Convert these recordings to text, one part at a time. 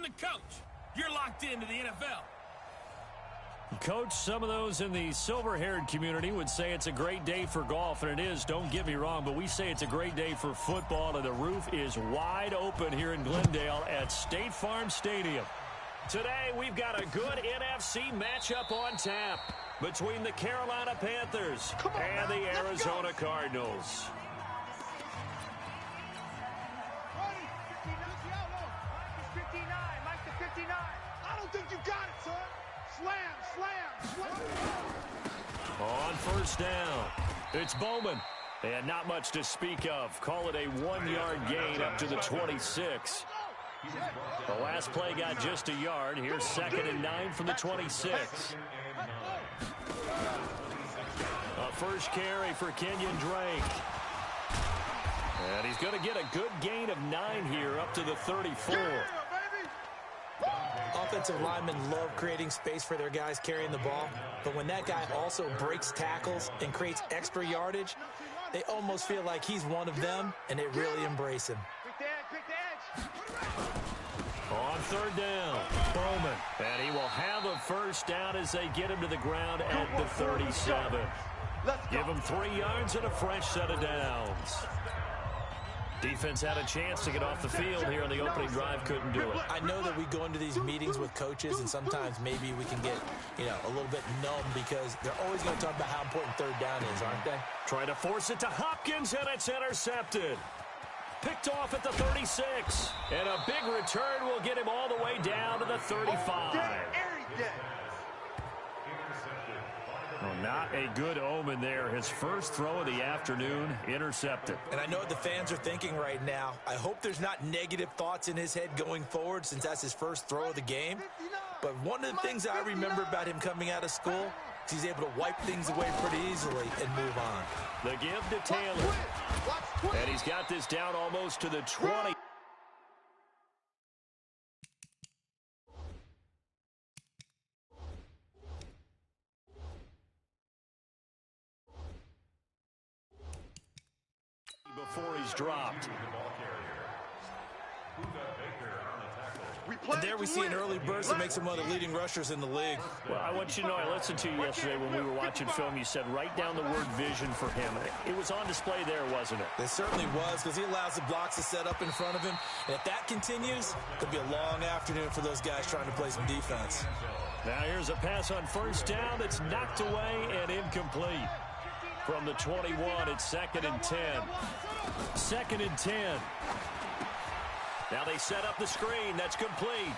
from the coach. You're locked into the NFL. Coach, some of those in the silver-haired community would say it's a great day for golf, and it is, don't get me wrong, but we say it's a great day for football, and the roof is wide open here in Glendale at State Farm Stadium. Today, we've got a good NFC matchup on tap between the Carolina Panthers and the Arizona Cardinals. I don't think you got it, son. Slam. On first down, it's Bowman. And not much to speak of. Call it a 1-yard gain up to the 26. The last play got just a yard. Here's 2nd and 9 from the 26. A first carry for Kenyon Drake. And he's going to get a good gain of 9 here up to the 34. Offensive linemen love creating space for their guys carrying the ball, but when that guy also breaks tackles and creates extra yardage, they almost feel like he's one of them, and they really embrace him. On third down, Bowman. And he will have a first down as they get him to the ground at the 37. Give him 3 yards and a fresh set of downs. Defense had a chance to get off the field here on the opening drive, couldn't do it. I know that we go into these meetings with coaches, and sometimes maybe we can get, a little bit numb because they're always going to talk about how important third down is, aren't they? Trying to force it to Hopkins, and it's intercepted. Picked off at the 36. And a big return will get him all the way down to the 35. Well, not a good omen there. His first throw of the afternoon intercepted. And I know what the fans are thinking right now. I hope there's not negative thoughts in his head going forward since that's his first throw of the game. But one of the things I remember about him coming out of school is he's able to wipe things away pretty easily and move on. The give to Taylor. And he's got this down almost to the 20. Before he's dropped. And there we see an early burst that makes him one of the leading rushers in the league. Well, I want you to know, I listened to you yesterday when we were watching film. You said write down the word vision for him. It was on display there, wasn't it? It certainly was, because he allows the blocks to set up in front of him. And if that continues, it'll be a long afternoon for those guys trying to play some defense. Now here's a pass on first down that's knocked away and incomplete. From the 21, it's 2nd and 10. 2nd and 10. Now they set up the screen. That's complete.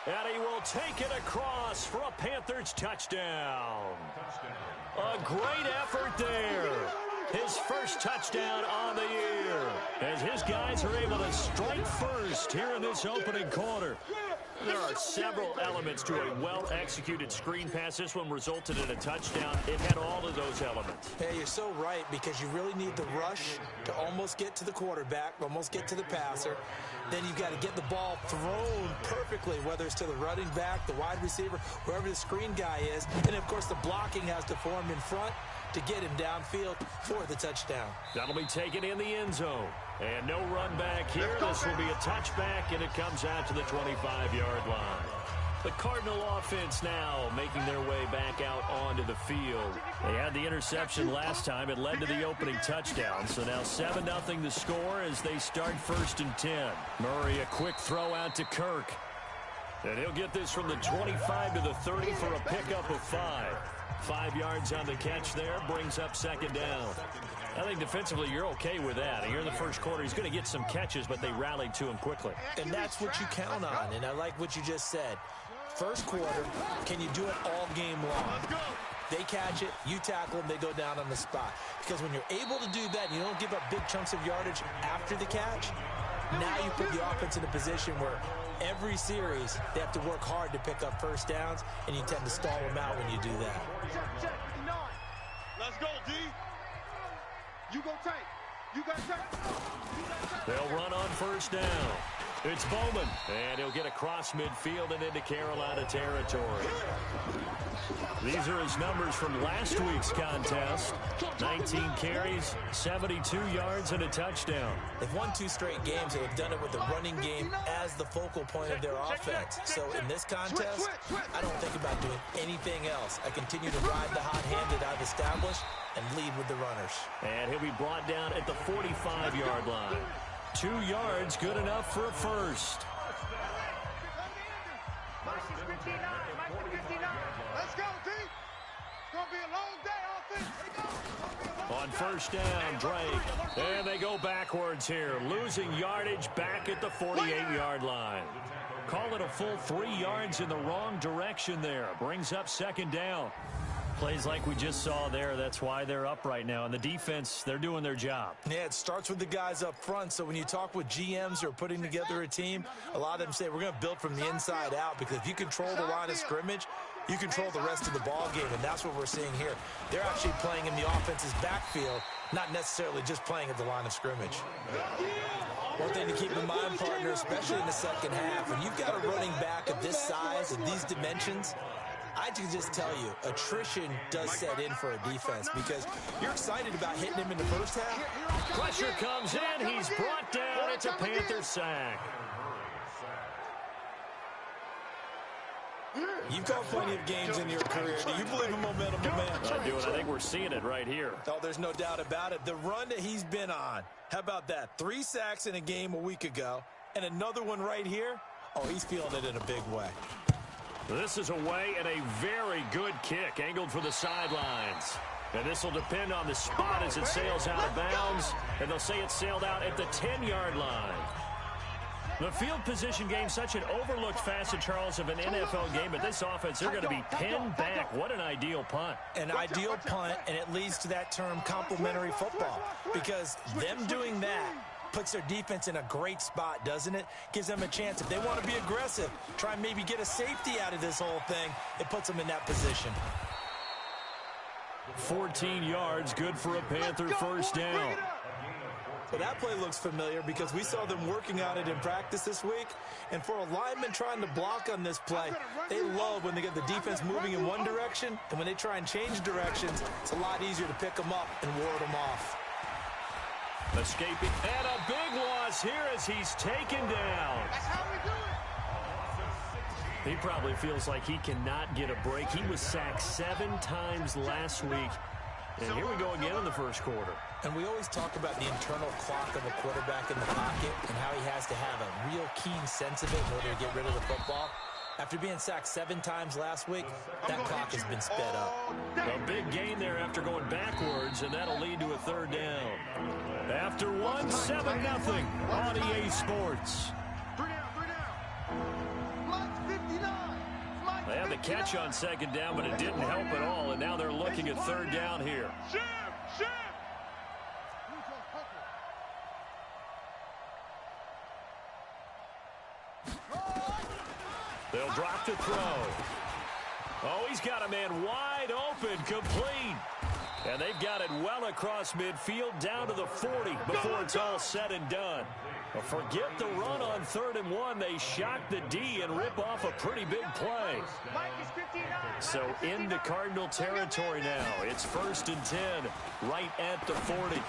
And he will take it across for a Panthers touchdown. A great effort there. His first touchdown on the year. As his guys are able to strike first here in this opening quarter. There are several elements to a well-executed screen pass. This one resulted in a touchdown. It had all of those elements. Hey, you're so right, because you really need the rush to almost get to the quarterback, almost get to the passer. Then you've got to get the ball thrown perfectly, whether it's to the running back, the wide receiver, wherever the screen guy is. And, of course, the blocking has to form in front to get him downfield for the touchdown. That'll be taken in the end zone. And no run back here. This will be a touchback, and it comes out to the 25-yard line. The Cardinal offense now making their way back out onto the field. They had the interception last time. It led to the opening touchdown. So now 7-0 the score as they start 1st and 10. Murray, a quick throw out to Kirk. And he'll get this from the 25 to the 30 for a pickup of 5. 5 yards on the catch there, brings up 2nd down. I think defensively you're okay with that. Here in the first quarter, he's going to get some catches, but they rallied to him quickly. And that's what you count on, and I like what you just said. First quarter, can you do it all game long? They catch it, you tackle them, they go down on the spot. Because when you're able to do that, you don't give up big chunks of yardage after the catch, now you put the offense in a position where every series they have to work hard to pick up first downs, and you tend to stall them out when you do that. Let's go, D. You go tight. You got tight. They'll run on first down. It's Bowman, and he'll get across midfield and into Carolina territory. These are his numbers from last week's contest. 19 carries, 72 yards, and a touchdown. They've won 2 straight games. They've done it with the running game as the focal point of their offense. So in this contest, I don't think about doing anything else. I continue to ride the hot hand that I've established and lead with the runners. And he'll be brought down at the 45-yard line. 2 yards, good enough for a first. Let's go, D. It's going to be a long day, offense. On first down, Drake. And they go backwards here, losing yardage back at the 48-yard line. Call it a full 3 yards in the wrong direction there. Brings up second down. Plays like we just saw there, that's why they're up right now. And the defense, they're doing their job. Yeah, it starts with the guys up front. So when you talk with GMs who are putting together a team, a lot of them say we're going to build from the inside out, because if you control the line of scrimmage, you control the rest of the ball game, and that's what we're seeing here. They're actually playing in the offense's backfield, not necessarily just playing at the line of scrimmage. One thing to keep in mind, partner, especially in the second half, when you've got a running back of this size and these dimensions, I can just tell you, attrition does set in for a defense, because you're excited about hitting him in the first half. Pressure comes in. He's brought down. It's a Panther sack. You've called plenty of games in your career. Do you believe in momentum, man? I do, and I think we're seeing it right here. Oh, there's no doubt about it. The run that he's been on, how about that? 3 sacks in a game a week ago, and another one right here. Oh, he's feeling it in a big way. This is away and a very good kick, angled for the sidelines. And this will depend on the spot as it sails out of bounds. And they'll say it sailed out at the 10-yard line. The field position game, such an overlooked facet, Charles, of an NFL game. But this offense, they're going to be pinned back. What an ideal punt. An ideal punt, and it leads to that term complementary football. Because them doing that puts their defense in a great spot, doesn't it? Gives them a chance. If they want to be aggressive, try and maybe get a safety out of this whole thing, it puts them in that position. 14 yards, good for a Panther first down. Well, that play looks familiar because we saw them working on it in practice this week. And for a lineman trying to block on this play, they love when they get the defense moving in one direction, and when they try and change directions, it's a lot easier to pick them up and ward them off. Escaping, and a big loss here as he's taken down. That's how we do it. He probably feels like he cannot get a break. He was sacked 7 times last week. And here we go again in the first quarter. And we always talk about the internal clock of a quarterback in the pocket and how he has to have a real keen sense of it in order to get rid of the football. After being sacked 7 times last week, that clock has been sped up. A big gain there after going backwards, and that'll lead to a third down. After 1, 7-0 on EA Sports. 3 down. Mike 59. They had the catch on second down, but it didn't help at all, and now they're looking at third down here. Shim. They'll drop to throw. Oh, he's got a man wide open, complete. And they've got it well across midfield down to the 40 before it's all said and done. Well, forget the run on 3rd and 1. They shock the D and rip off a pretty big play. So into Cardinal territory now. It's 1st and 10 right at the 40.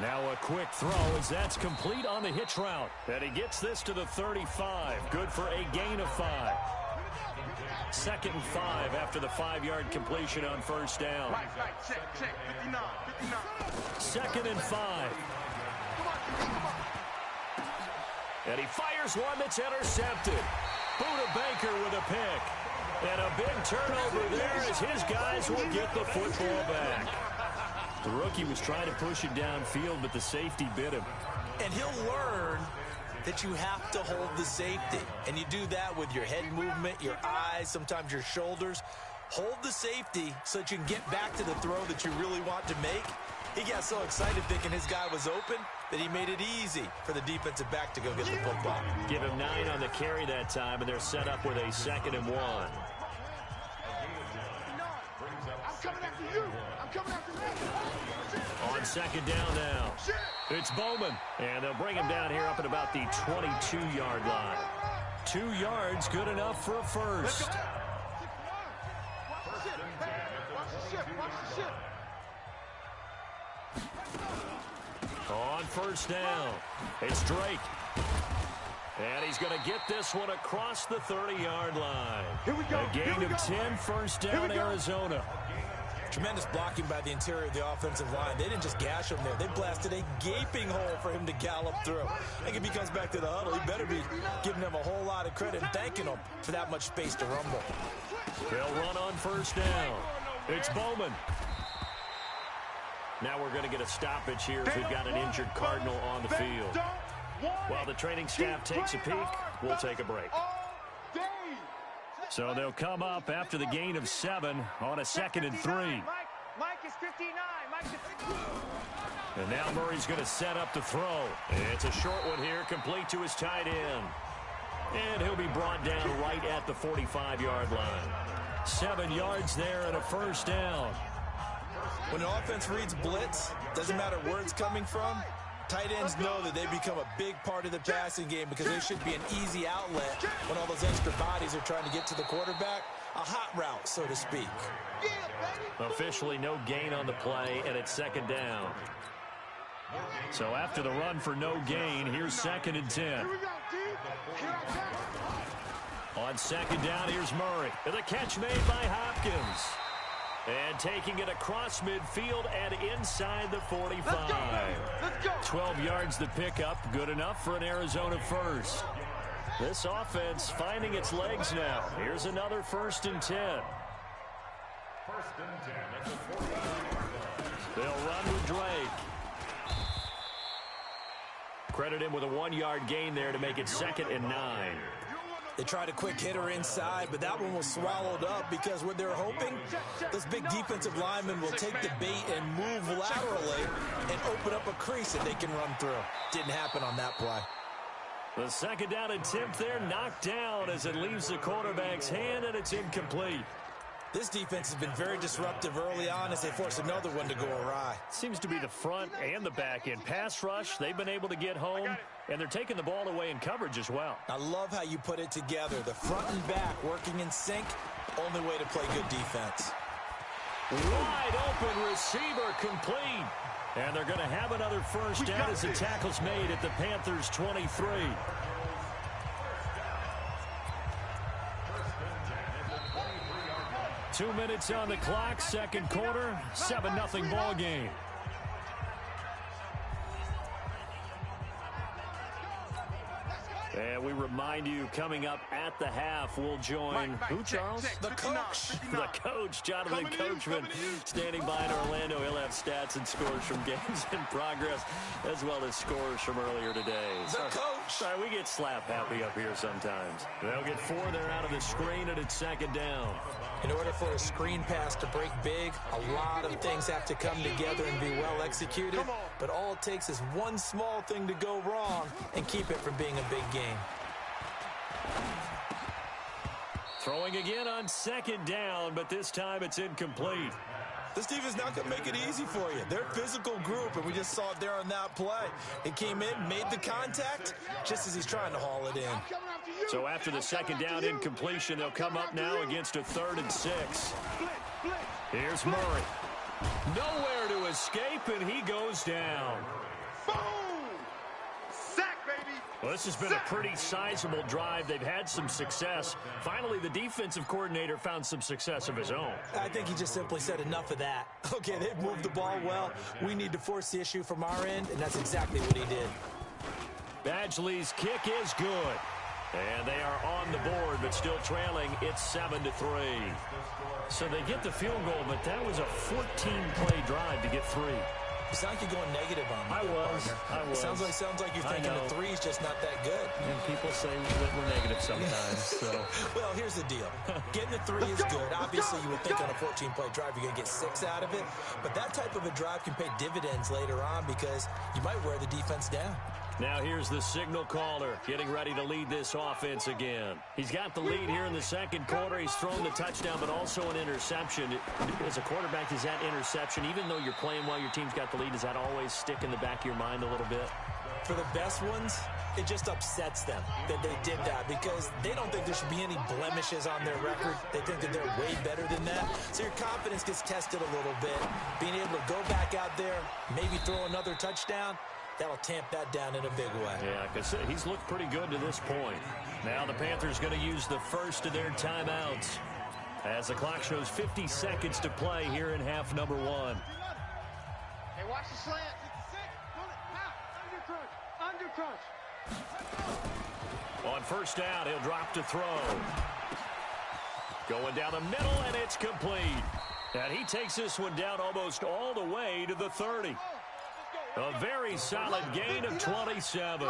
Now a quick throw as that's complete on the hitch route. And he gets this to the 35. Good for a gain of 5. 2nd and 5 after the 5-yard completion on first down. Check. 59. 2nd and 5. And he fires one that's intercepted. Buda Baker with a pick. And a big turnover there as his guys will get the football back. The rookie was trying to push it downfield, but the safety bit him. And he'll learn that you have to hold the safety. And you do that with your head movement, your eyes, sometimes your shoulders. Hold the safety so that you can get back to the throw that you really want to make. He got so excited thinking his guy was open that he made it easy for the defensive back to go get the football. Give him 9 on the carry that time, and they're set up with a 2nd and 1. coming after you. I'm coming after you. On second down now, it's Bowman. And they'll bring him down here up at about the 22-yard line. 2 yards, good enough for a first. On first down, it's Drake. And he's going to get this one across the 30-yard line. Here we go. A gain of 10, first down, Arizona. Tremendous blocking by the interior of the offensive line. They didn't just gash him there. They blasted a gaping hole for him to gallop through. I think if he comes back to the huddle, he better be giving them a whole lot of credit and thanking them for that much space to rumble. They'll run on first down. It's Bowman. Now we're going to get a stoppage here as we've got an injured Cardinal on the field. While the training staff takes a peek, we'll take a break. So they'll come up after the gain of 7 on a 2nd and 3. Mike is 59. Mike is 59. And now Murray's going to set up the throw. It's a short one here, complete to his tight end. And he'll be brought down right at the 45-yard line. 7 yards there and a first down. When an offense reads blitz, doesn't matter where it's coming from, tight ends know that they become a big part of the passing game because they should be an easy outlet when all those extra bodies are trying to get to the quarterback. A hot route, so to speak. Officially no gain on the play, and it's 2nd down. So after the run for no gain, here's 2nd and 10. On 2nd down, here's Murray. The catch made by Hopkins. And taking it across midfield and inside the 45. Let's go. 12 yards the pickup, good enough for an Arizona first. This offense finding its legs now. Here's another 1st and 10. They'll run with Drake. Credit him with a 1-yard gain there to make it 2nd and 9. They tried a quick hitter inside, but that one was swallowed up because what they're hoping, those big defensive linemen will take the bait and move laterally and open up a crease that they can run through. Didn't happen on that play. The 2nd down attempt there knocked down as it leaves the quarterback's hand, and it's incomplete. This defense has been very disruptive early on as they force another one to go awry. Seems to be the front and the back end. Pass rush, they've been able to get home, and they're taking the ball away in coverage as well. I love how you put it together. The front and back working in sync, only way to play good defense. Wide open receiver complete. And they're going to have another first down as the tackle's made at the Panthers' 23. Two minutes on the clock, 2nd quarter, 7-0 ball game. And we remind you, coming up at the half, we'll join who, Charles? The coach. The coach, Jonathan Coachman, standing by in Orlando. He'll have stats and scores from games in progress, as well as scores from earlier today. The coach. Sorry, we get slap happy up here sometimes. They'll get 4 there out of the screen, and it's 2nd down. In order for a screen pass to break big, a lot of things have to come together and be well executed. But all it takes is one small thing to go wrong and keep it from being a big game. Throwing again on 2nd down, but this time it's incomplete. This defense not going to make it easy for you. They're a physical group, and we just saw it there on that play. It came in, made the contact, just as he's trying to haul it in. So after the 2nd down incompletion, they'll come up now against a 3rd and 6. Here's Murray. Nowhere to escape, and he goes down. Boom! Sack, baby! Well, this has been a pretty sizable drive. They've had some success. Finally, the defensive coordinator found some success of his own. I think he just simply said enough of that. Okay, they've moved the ball well. We need to force the issue from our end, and that's exactly what he did. Badgley's kick is good. And they are on the board, but still trailing. It's 7-3. So they get the field goal, but that was a 14-play drive to get 3. You sound like you're going negative on me. I was. Sounds like you're thinking the 3 is just not that good. And people say that we're negative sometimes. So. Well, here's the deal. Getting the 3 is good. Obviously, you would think on a 14-play drive you're going to get 6 out of it. But that type of a drive can pay dividends later on because you might wear the defense down. Now here's the signal caller getting ready to lead this offense again. He's got the lead here in the second quarter. He's thrown the touchdown, but also an interception. As a quarterback, does that interception, even though you're playing while your team's got the lead, does that always stick in the back of your mind a little bit? For the best ones, it just upsets them that they did that because they don't think there should be any blemishes on their record. They think that they're way better than that. So your confidence gets tested a little bit. Being able to go back out there, maybe throw another touchdown, that'll tamp that down in a big way. Yeah, because he's looked pretty good to this point. Now the Panthers going to use the first of their timeouts as the clock shows 50 seconds to play here in half number 1. Hey, watch the slant. Under crunch. On first down, he'll drop to throw. Going down the middle, and it's complete. And he takes this one down almost all the way to the 30. A very solid gain of 27.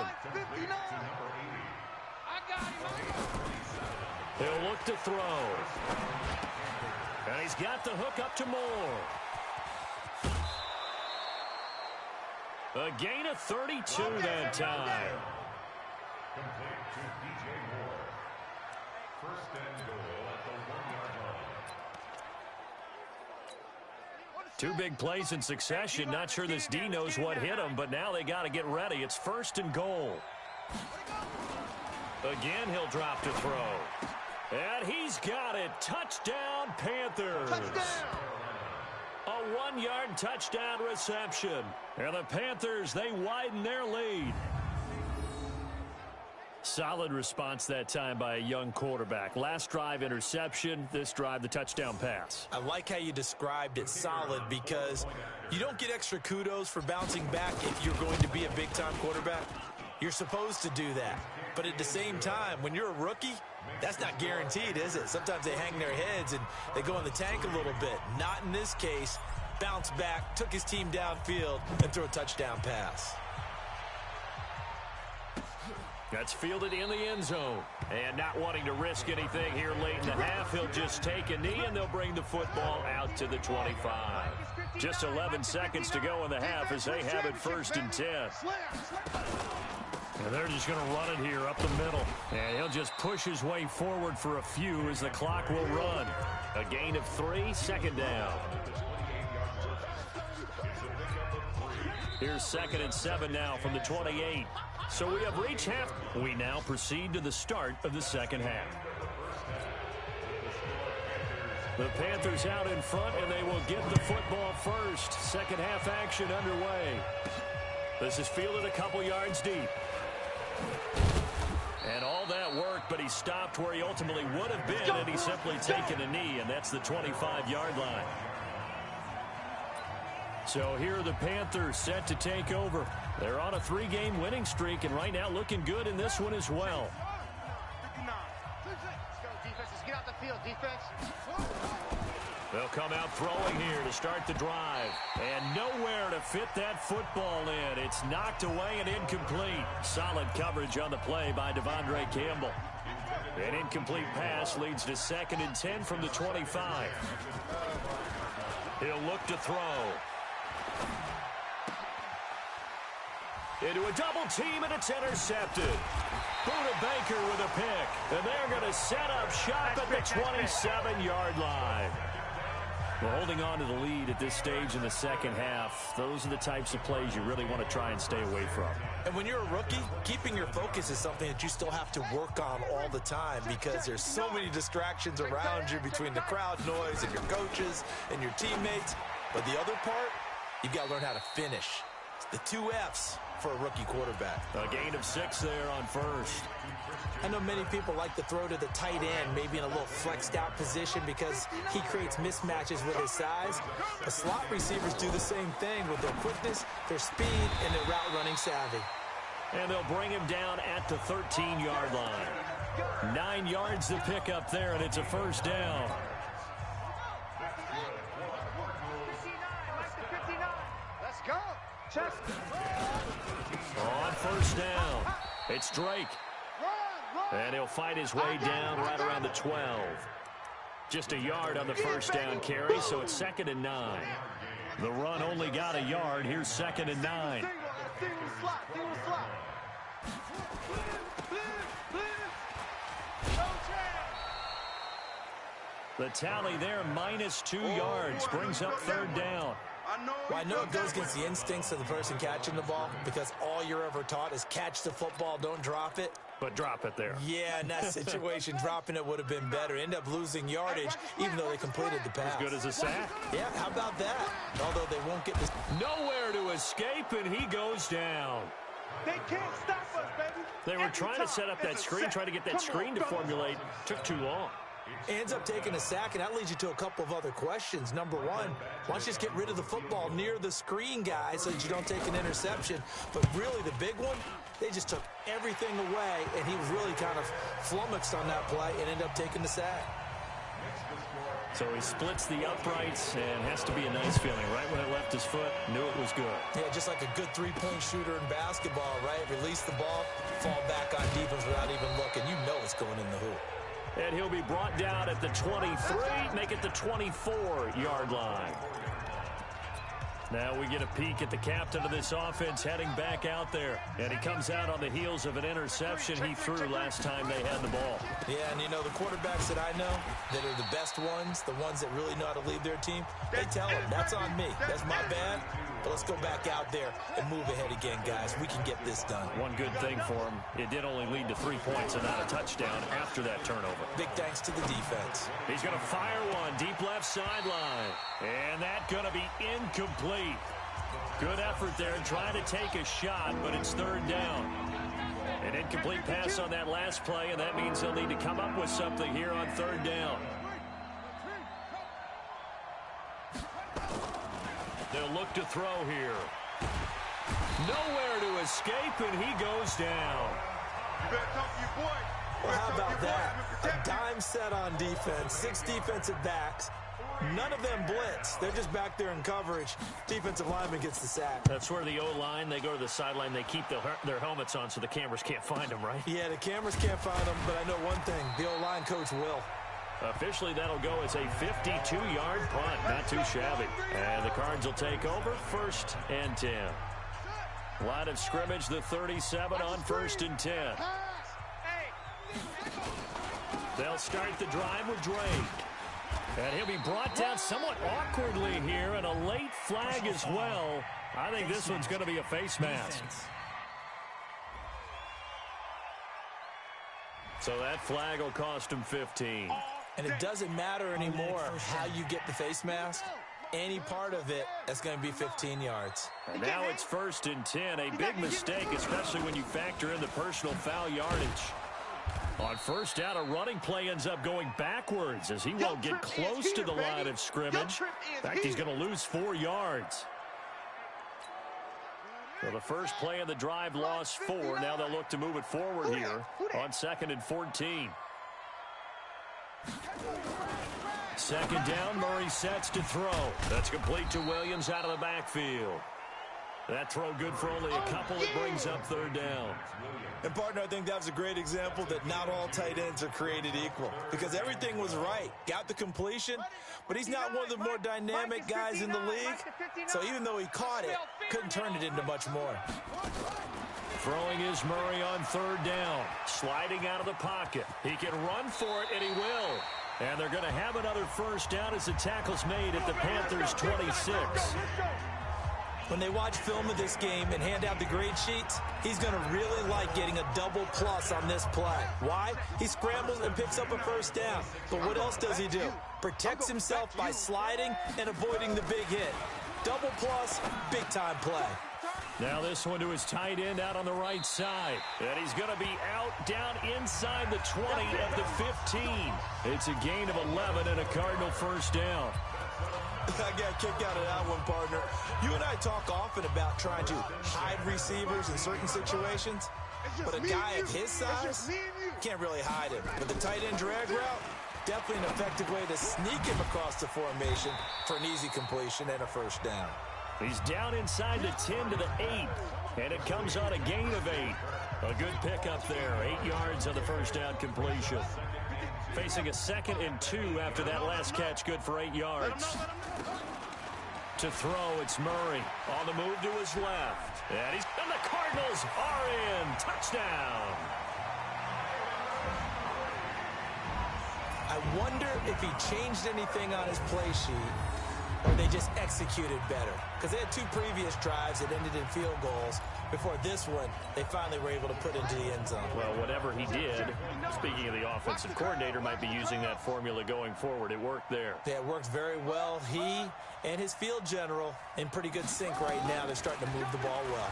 He'll look to throw. And he's got the hook up to Moore. A gain of 32 that time. Complete to DJ Moore. First and goal at the 1-yard line. 2 big plays in succession. Not sure this D knows what hit him, but now they got to get ready. It's first and goal. Again, he'll drop to throw. And he's got it. Touchdown, Panthers. Touchdown. A 1-yard touchdown reception. And the Panthers, they widen their lead. Solid response that time by a young quarterback. Last drive, interception. This drive, the touchdown pass. I like how you described it, solid, because you don't get extra kudos for bouncing back if you're going to be a big-time quarterback. You're supposed to do that. But at the same time, when you're a rookie, that's not guaranteed, is it? Sometimes they hang their heads and they go in the tank a little bit. Not in this case. Bounce back, took his team downfield, and threw a touchdown pass. That's fielded in the end zone. And not wanting to risk anything here late in the half, he'll just take a knee, and they'll bring the football out to the 25. Just 11 seconds to go in the half as they have it first and 10. And they're just going to run it here up the middle. And he'll just push his way forward for a few as the clock will run. A gain of 3, second down. Here's 2nd and 7 now from the 28. So we have reached half. We now proceed to the start of the second half. The Panthers out in front, and they will get the football first. Second half action underway. This is fielded a couple yards deep. And all that work, but he stopped where he ultimately would have been, and he's simply taken a knee, and that's the 25-yard line. So here are the Panthers set to take over. They're on a 3-game winning streak, and right now looking good in this one as well. Let's go, defense. Let's get out the field, defense. They'll come out throwing here to start the drive. And nowhere to fit that football in. It's knocked away and incomplete. Solid coverage on the play by Devondre Campbell. An incomplete pass leads to 2nd and 10 from the 25. He'll look to throw. Into a double team, and it's intercepted. Budda Baker with a pick. And they're going to set up shop at the 27-yard line. We're holding on to the lead at this stage in the second half. Those are the types of plays you really want to try and stay away from. And when you're a rookie, keeping your focus is something that you still have to work on all the time because there's so many distractions around you between the crowd noise and your coaches and your teammates. But the other part, you've got to learn how to finish. It's the 2 F's for a rookie quarterback. A gain of 6 there on first. I know many people like to throw to the tight end, maybe in a little flexed out position because he creates mismatches with his size. The slot receivers do the same thing with their quickness, their speed, and their route running savvy. And they'll bring him down at the 13-yard line. 9 yards to pick up there, and it's a first down. Let's go. On first down, it's Drake. And he'll fight his way down right around the 12. Just a yard on the first down carry, so it's 2nd and 9. The run only got a yard. Here's 2nd and 9. The tally there, -2 yards, brings up third down. Well, I know it goes against the instincts of the person catching the ball because all you're ever taught is catch the football, don't drop it. But drop it there. Yeah, in that situation, dropping it would have been better. End up losing yardage, even though they completed the pass. As good as a sack. Yeah, how about that? Although they won't get this. Nowhere to escape, and he goes down. They can't stop us, baby. They were trying to set up that screen, trying to get that screen to formulate. Took too long. Ends up taking a sack, and that leads you to a couple of other questions. Number one, why don't you just get rid of the football near the screen guy so that you don't take an interception? But really, the big one, they just took everything away, and he was really kind of flummoxed on that play and ended up taking the sack. So he splits the uprights, and has to be a nice feeling. Right when it left his foot, knew it was good. Yeah, just like a good three-point shooter in basketball, right? Release the ball, fall back on defense without even looking. You know it's going in the hoop. And he'll be brought down at the 23, make it the 24-yard line. Now we get a peek at the captain of this offense heading back out there. And he comes out on the heels of an interception he threw last time they had the ball. Yeah, and you know, the quarterbacks that I know that are the best ones, the ones that really know how to lead their team, they tell them, that's on me. That's my bad. But let's go back out there and move ahead again, guys. We can get this done. One good thing for him, it did only lead to 3 points and not a touchdown after that turnover. Big thanks to the defense. He's going to fire one deep left sideline. And that's going to be incomplete. Good effort there trying to take a shot, but it's third down. An incomplete pass on that last play, and that means he'll need to come up with something here on third down. They'll look to throw here. Nowhere to escape, and he goes down. Well, how about that? A dime set on defense, 6 defensive backs. None of them blitz. They're just back there in coverage. Defensive lineman gets the sack. That's where the O-line, they go to the sideline, they keep their helmets on so the cameras can't find them, right? Yeah, the cameras can't find them, but I know one thing. The O-line coach will. Officially, that'll go as a 52-yard punt. Not too shabby. And the Cards will take over, 1st and 10. Line of scrimmage, the 37 on 1st and 10. They'll start the drive with Drake. And he'll be brought down somewhat awkwardly here, and a late flag as well. I think this one's going to be a face mask. So that flag will cost him 15. And it doesn't matter anymore how you get the face mask. Any part of it, that's going to be 15 yards. And now it's 1st and 10. A big mistake, especially when you factor in the personal foul yardage. On first down, a running play ends up going backwards as he won't get close to the line of scrimmage. In fact, he's going to lose 4 yards. So the first play of the drive lost 4. Now they'll look to move it forward here on 2nd and 14. Second down, Murray sets to throw. That's complete to Williams out of the backfield. That throw good for only a couple. It brings up third down. And, partner, I think that was a great example that not all tight ends are created equal because everything was right. Got the completion, but he's not one of the more dynamic guys in the league. So even though he caught it, couldn't turn it into much more. Throwing is Murray on third down. Sliding out of the pocket. He can run for it, and he will. And they're going to have another first down as the tackle's made at the Panthers' 26. When they watch film of this game and hand out the grade sheets, he's going to really like getting a double plus on this play. Why? He scrambles and picks up a first down. But what else does he do? Protects himself by sliding and avoiding the big hit. Double plus, big-time play. Now this one to his tight end out on the right side. And he's going to be out down inside the 20 at the 15. It's a gain of 11 and a Cardinal first down. I got kicked out of that one, partner. You and I talk often about trying to hide receivers in certain situations, but a guy of his size can't really hide him. But the tight end drag route, definitely an effective way to sneak him across the formation for an easy completion and a first down. He's down inside the 10 to the 8, and it comes on a gain of 8. A good pickup there, 8 yards on the first down completion. Facing a 2nd and 2 after that last catch, good for 8 yards. To throw, it's Murray. On the move to his left. And the Cardinals are in. Touchdown. I wonder if he changed anything on his play sheet or they just executed better. Because they had 2 previous drives that ended in field goals. Before this one, they finally were able to put into the end zone. Well, whatever he did, speaking of the offensive coordinator, might be using that formula going forward. It worked there. Yeah, it worked very well. He and his field general in pretty good sync right now. They're starting to move the ball well.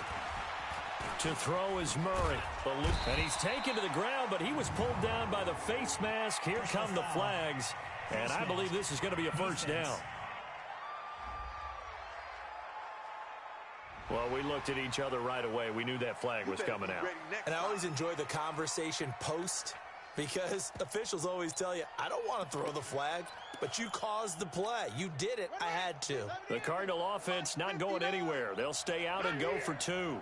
To throw is Murray. And he's taken to the ground, but he was pulled down by the face mask. Here come the flags. And I believe this is going to be a first down. Well, we looked at each other right away. We knew that flag was coming out. And I always enjoy the conversation post because officials always tell you, I don't want to throw the flag, but you caused the play. You did it. I had to. The Cardinal offense not going anywhere. They'll stay out and go for 2.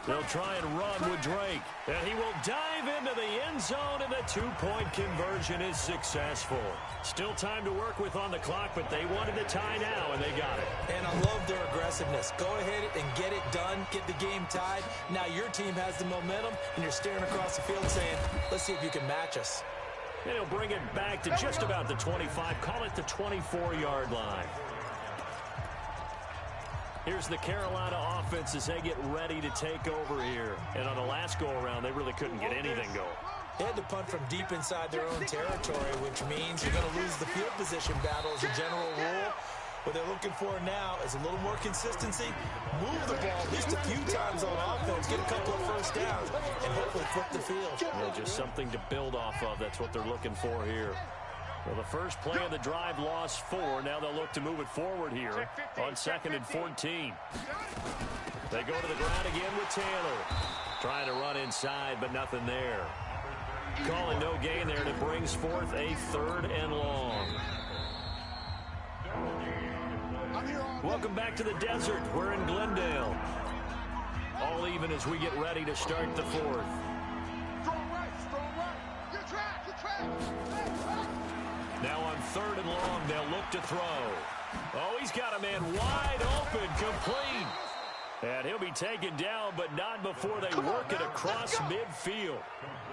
They'll try and run with Drake. And he will dive into the end zone, and the 2-point conversion is successful. Still time to work with on the clock, but they wanted the tie now, and they got it. And I love their aggressiveness. Go ahead and get it done. Get the game tied. Now your team has the momentum, and you're staring across the field saying, let's see if you can match us. And he'll bring it back to just about the 25. Call it the 24-yard line. Here's the Carolina offense as they get ready to take over here. And on the last go-around, they really couldn't get anything going. They had to punt from deep inside their own territory, which means you're going to lose the field position battle as a general rule. What they're looking for now is a little more consistency, move the ball at least a few times on offense, get a couple of first downs, and hopefully flip the field. Well, just something to build off of. That's what they're looking for here. Well, the first play of the drive lost 4. Now they'll look to move it forward here on 2nd and 14. They go to the ground again with Taylor. Trying to run inside, but nothing there. Calling no gain there, and it brings forth a 3rd and long. Welcome back to the desert. We're in Glendale. All even as we get ready to start the 4th. Now on 3rd and long, they'll look to throw. Oh, he's got a man wide open, complete. And he'll be taken down, but not before they work it across midfield.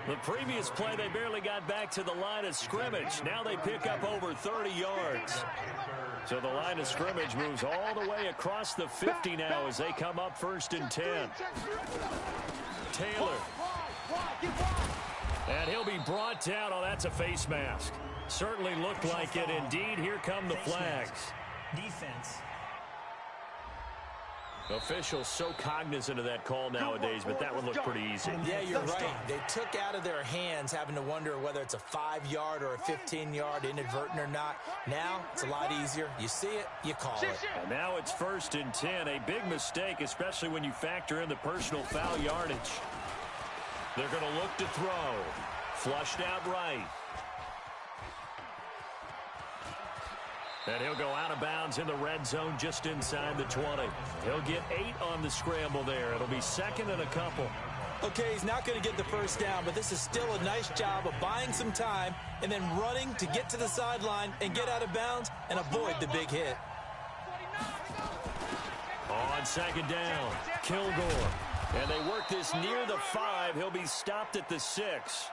The previous play, they barely got back to the line of scrimmage. Now they pick up over 30 yards. So the line of scrimmage moves all the way across the 50 now as they come up 1st and 10. Taylor. And he'll be brought down. Oh, that's a face mask. Certainly looked like it. Indeed, here come the flags. Defense. Officials so cognizant of that call nowadays, but that one looked pretty easy. Yeah, you're right. They took out of their hands having to wonder whether it's a 5-yard or a 15-yard, inadvertent or not. Now, it's a lot easier. You see it, you call it. And now it's 1st and 10. A big mistake, especially when you factor in the personal foul yardage. They're going to look to throw. Flushed out right. And he'll go out of bounds in the red zone just inside the 20. He'll get 8 on the scramble there. It'll be 2nd and a couple. Okay, he's not going to get the first down, but this is still a nice job of buying some time and then running to get to the sideline and get out of bounds and avoid the big hit. On 2nd down, Kilgore. And they work this near the 5. He'll be stopped at the 6.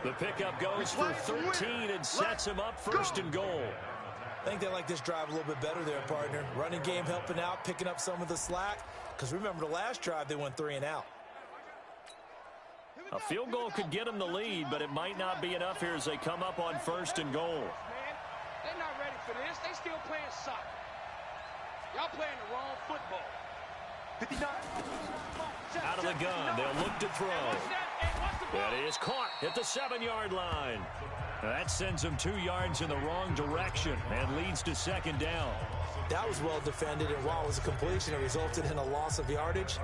The pickup goes for 13 and sets him up 1st and goal. I think they like this drive a little bit better there, partner. Running game helping out, picking up some of the slack. Because remember, the last drive, they went 3 and out. A field goal could get them the lead, but it might not be enough here as they come up on 1st and goal. They're not ready for this. They still playing soccer. Y'all playing the wrong football. 59. Out of the gun, they'll look to throw. That is caught at the 7-yard line. That sends them 2 yards in the wrong direction and leads to 2nd down. That was well defended, and while it was a completion, it resulted in a loss of yardage.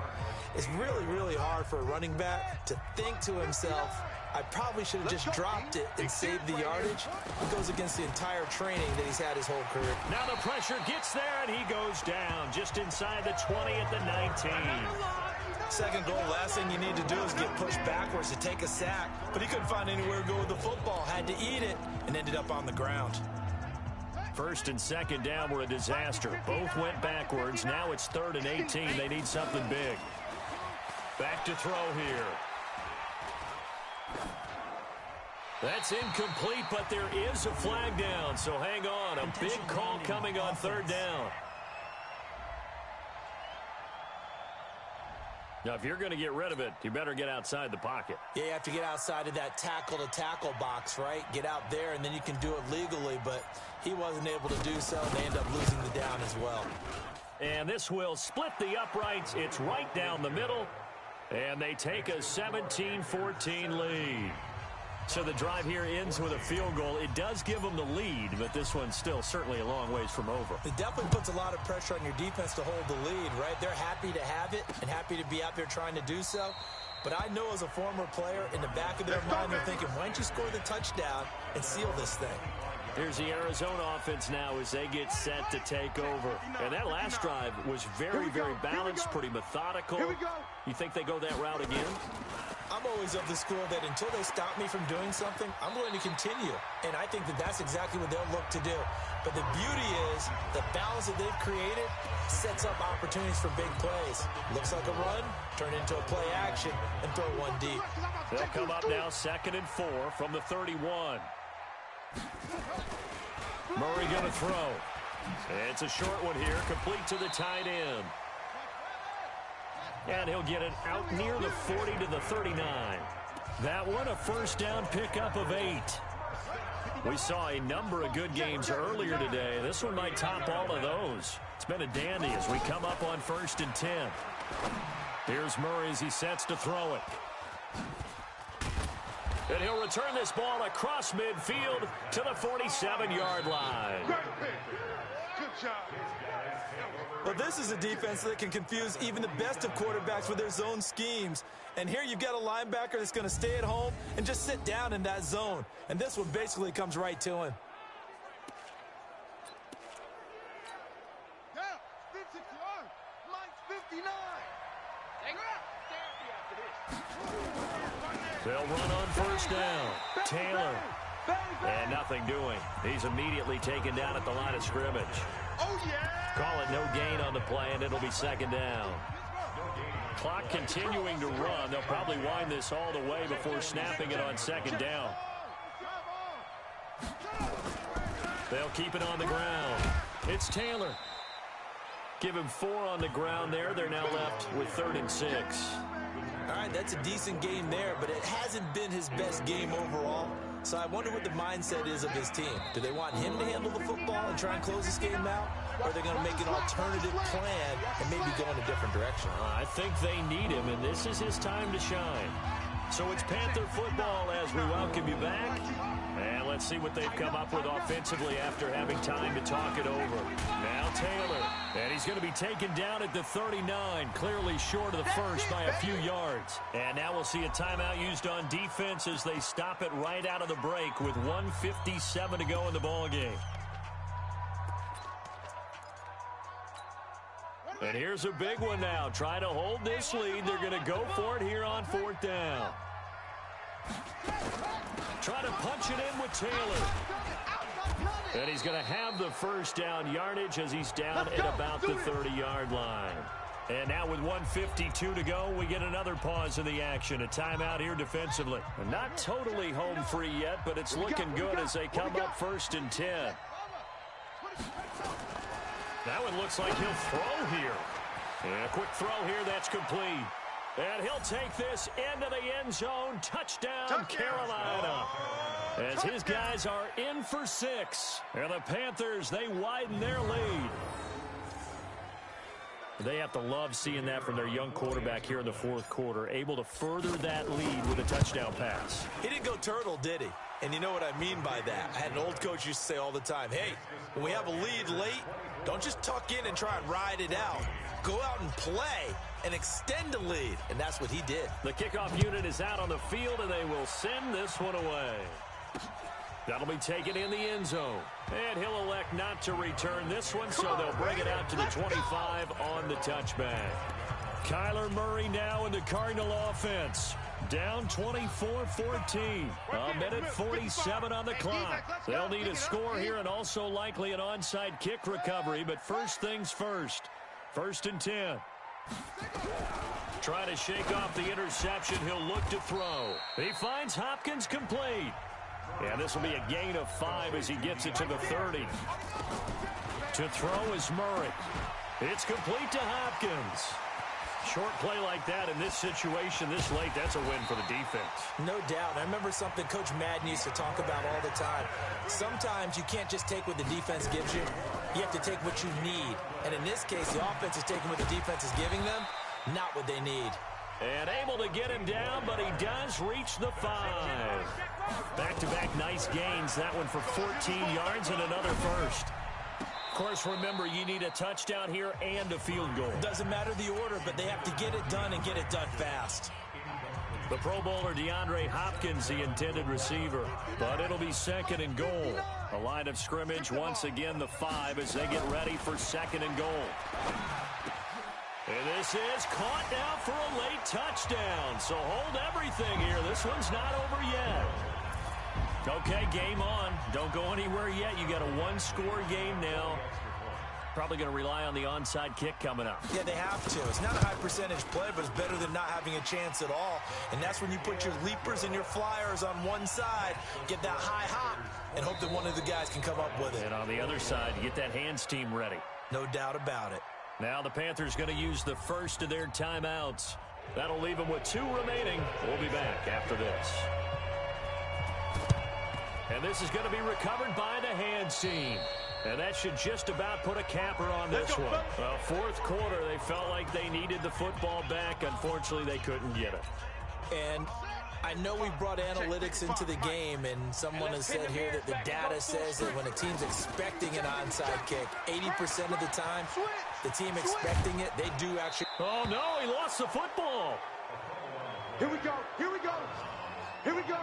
It's really, really hard for a running back to think to himself, I probably should have just dropped it and saved the yardage. It goes against the entire training that he's had his whole career. Now the pressure gets there, and he goes down just inside the 20 at the 19. 2nd goal, last thing you need to do is get pushed backwards to take a sack. But he couldn't find anywhere to go with the football, had to eat it, and ended up on the ground. First and second down were a disaster. Both went backwards. Now it's 3rd and 18. They need something big. Back to throw here. That's incomplete, but there is a flag down, so hang on. A big call coming on 3rd down. Now, if you're going to get rid of it, you better get outside the pocket. Yeah, you have to get outside of that tackle-to-tackle box, right? Get out there, and then you can do it legally, but he wasn't able to do so, and they end up losing the down as well. And this will split the uprights. It's right down the middle, and they take a 17-14 lead. So the drive here ends with a field goal. It does give them the lead, but this one's still certainly a long ways from over. It definitely puts a lot of pressure on your defense to hold the lead, right? They're happy to have it and happy to be out there trying to do so. But I know as a former player, in the back of their mind, they're thinking, why don't you score the touchdown and seal this thing? Here's the Arizona offense now as they get set to take over. And that last drive was very, very balanced, pretty methodical. You think they go that route again? I'm always of the school that until they stop me from doing something, I'm going to continue. And I think that that's exactly what they'll look to do. But the beauty is the balance that they've created sets up opportunities for big plays. Looks like a run, turn into a play action, and throw one deep. They'll come up now 2nd and 4 from the 31. Murray going to throw. It's a short one here, complete to the tight end. And he'll get it out near the 40 to the 39. That one a first down pickup of 8. We saw a number of good games earlier today. This one might top all of those. It's been a dandy as we come up on 1st and 10. Here's Murray as he sets to throw it. And he'll return this ball across midfield to the 47-yard line. Good job. Well, this is a defense that can confuse even the best of quarterbacks with their zone schemes. And here you've got a linebacker that's going to stay at home and just sit down in that zone. And this one basically comes right to him. Yeah, Vincent Clark, Mike 59. They'll run on first down. Taylor. And nothing doing. He's immediately taken down at the line of scrimmage. Oh, yeah. Call it no gain on the play, and it'll be 2nd down. Clock continuing to run. They'll probably wind this all the way before snapping it on 2nd down. They'll keep it on the ground. It's Taylor. Give him 4 on the ground there. They're now left with 3rd and 6. All right, that's a decent game there, but it hasn't been his best game overall. So I wonder what the mindset is of his team. Do they want him to handle the football and try and close this game out? Or are they going to make an alternative plan and maybe go in a different direction? I think they need him, and this is his time to shine. So it's Panther football as we welcome you back. And let's see what they've come up with offensively after having time to talk it over. Now Taylor, and he's going to be taken down at the 39, clearly short of the first by a few yards. And now we'll see a timeout used on defense as they stop it right out of the break with 1:57 to go in the ballgame. And here's a big one now. Trying to hold this lead. They're going to go for it here on 4th down. Try to punch it in with Taylor. And he's going to have the first down yardage as he's down at about the 30-yard line. And now with 1:52 to go, we get another pause in the action. A timeout here defensively. Not totally home free yet, but it's looking good as they come up 1st and 10. That one looks like he'll throw here. And a quick throw here, that's complete. And he'll take this into the end zone. Touchdown, Carolina. As his guys are in for 6. And the Panthers, they widen their lead. They have to love seeing that from their young quarterback here in the 4th quarter, able to further that lead with a touchdown pass. He didn't go turtle, did he? And you know what I mean by that. I had an old coach used to say all the time, hey, when we have a lead late, don't just tuck in and try and ride it out. Go out and play and extend the lead. And that's what he did. The kickoff unit is out on the field, and they will send this one away. That'll be taken in the end zone. And he'll elect not to return this one, so they'll bring it out to the 25 on the touchback. Kyler Murray now in the Cardinal offense. Down 24-14. A minute 47 on the clock. They'll need a score here and also likely an onside kick recovery, but first things first. 1st and 10. Trying to shake off the interception. He'll look to throw. He finds Hopkins complete. And this will be a gain of 5 as he gets it to the 30. To throw is Murray. It's complete to Hopkins. Short play like that in this situation this late, that's a win for the defense. No doubt. I remember something Coach Madden used to talk about all the time. Sometimes you can't just take what the defense gives you. You have to take what you need. And in this case, the offense is taking what the defense is giving them, not what they need. And able to get him down, but he does reach the 5. Back-to-back nice gains. That one for 14 yards and another first. Of course, remember, you need a touchdown here and a field goal. Doesn't matter the order, but they have to get it done and get it done fast. The Pro Bowler DeAndre Hopkins, the intended receiver. But it'll be 2nd and goal. A line of scrimmage, once again, the 5 as they get ready for 2nd and goal. And this is caught now for a late touchdown. So hold everything here. This one's not over yet. Okay, game on. Don't go anywhere yet. You got a one-score game now. Probably going to rely on the onside kick coming up. Yeah, they have to. It's not a high-percentage play, but it's better than not having a chance at all. And that's when you put your leapers and your flyers on one side, get that high hop, and hope that one of the guys can come up with it. And on the other side, get that hands team ready. No doubt about it. Now the Panthers going to use the first of their timeouts. That'll leave them with 2 remaining. We'll be back after this. And this is going to be recovered by the hands team. And that should just about put a capper on this one. Well, 4th quarter, they felt like they needed the football back. Unfortunately, they couldn't get it. And I know we brought analytics into the game, and someone has said here that the data says that when a team's expecting an onside kick, 80% of the time, the team expecting it, they do actually. Oh, no, he lost the football. Here we go. Here we go. Here we go.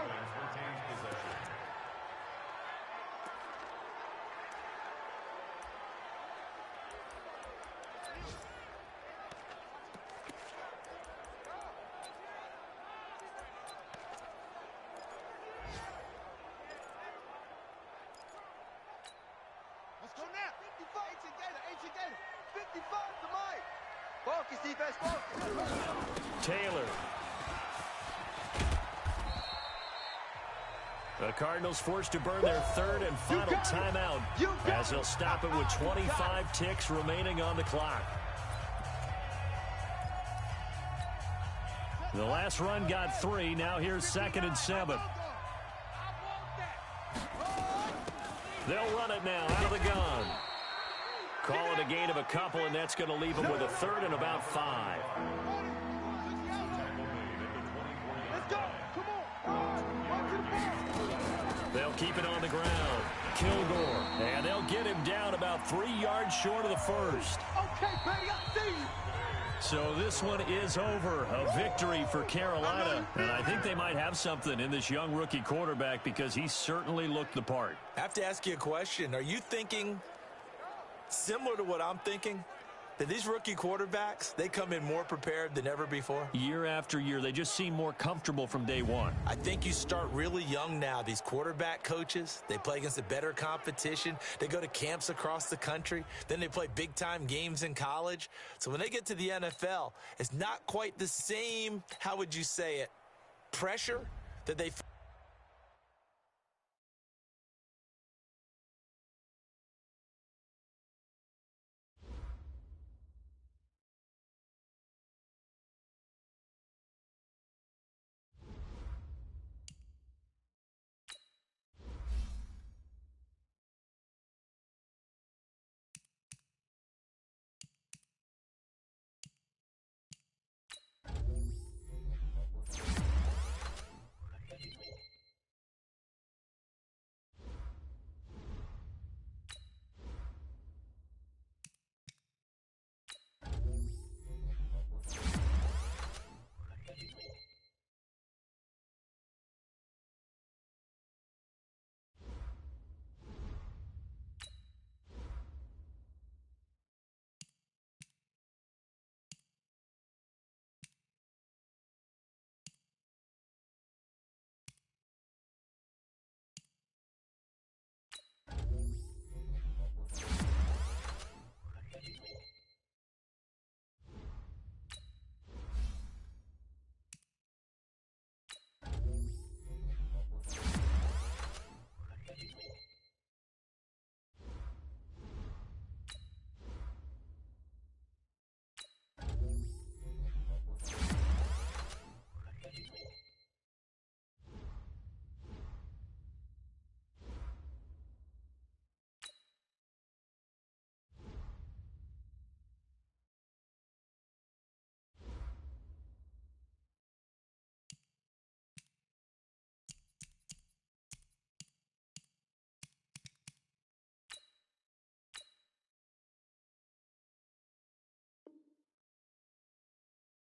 Let's go now. 55. 18 Gator. 55 to Mike. Focus, defense, focus. Taylor. The Cardinals forced to burn their 3rd and final timeout as they'll stop it with 25 ticks remaining on the clock. The last run got 3. Now here's 2nd and 7. They'll run it now out of the gun. Call it a gain of a couple, and that's going to leave them with a 3rd and about 5. Let's go. Come on. They'll keep it on the ground. Kilgore. And they'll get him down about 3 yards short of the first. Okay, baby, I see you. So this one is over. A victory for Carolina. And I think they might have something in this young rookie quarterback because he certainly looked the part. I have to ask you a question. Are you thinking similar to what I'm thinking? That these rookie quarterbacks, they come in more prepared than ever before? Year after year, they just seem more comfortable from day one. I think you start really young now. These quarterback coaches, they play against a better competition. They go to camps across the country. Then they play big-time games in college. So when they get to the NFL, it's not quite the same, how would you say it, pressure that they